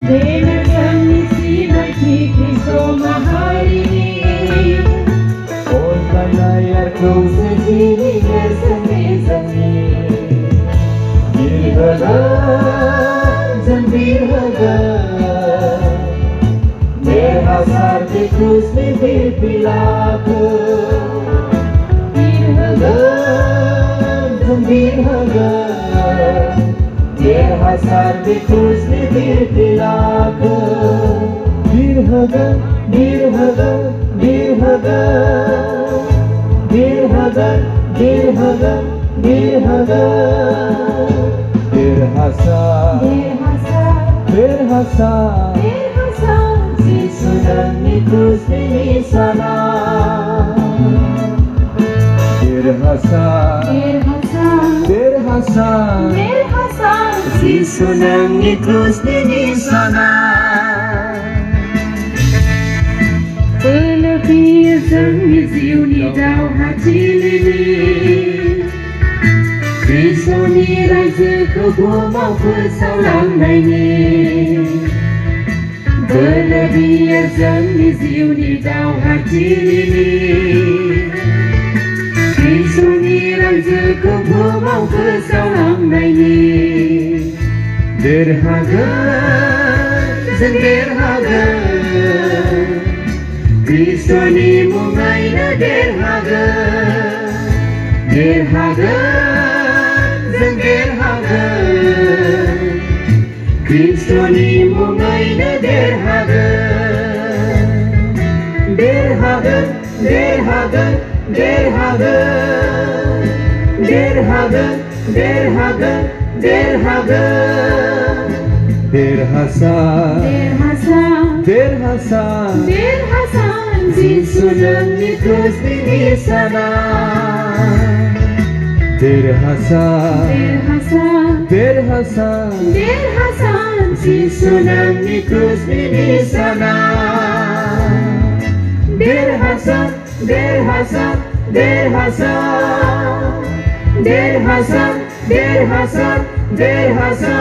Dengarkan isi bagi Kristo mahari ini. Ondan layarku sendiri bersemi-semi. Dirhaga, dirhaga, berhasar di krus bibir pilaku. Dirhaga, dirhaga, berhasar di krus bibir pilaku. Dirhaga, dirhaga, dirhaga, dirhaga, dirhaga, dirhaga. Berhasa, berhasa, Berhasa Yesus dan Yesus di sana. Berhasa, berhasa, Yesus dan Yesus di sana. Pelebihan ziuni dau hati ini. Kristo ni raja kebumau persaulang ini. Pelebihan ziuni dau hati ini. Kristo ni raja kebumau persaulang ini. Derhaga, Derhaga Kristo ni mungai na derhaga. Derhaga Derhaga Kristo ni mungai na derhaga. Derhaga Derhaga Derhaga Derhaga Derhaga Derhaga berhasa, berhasa, Yesus dan Yesus di sana. berhasa, berhasa, Yesus dan Yesus di sana. Berhasa, berhasa, berhasa, berhasa, berhasa, berhasa.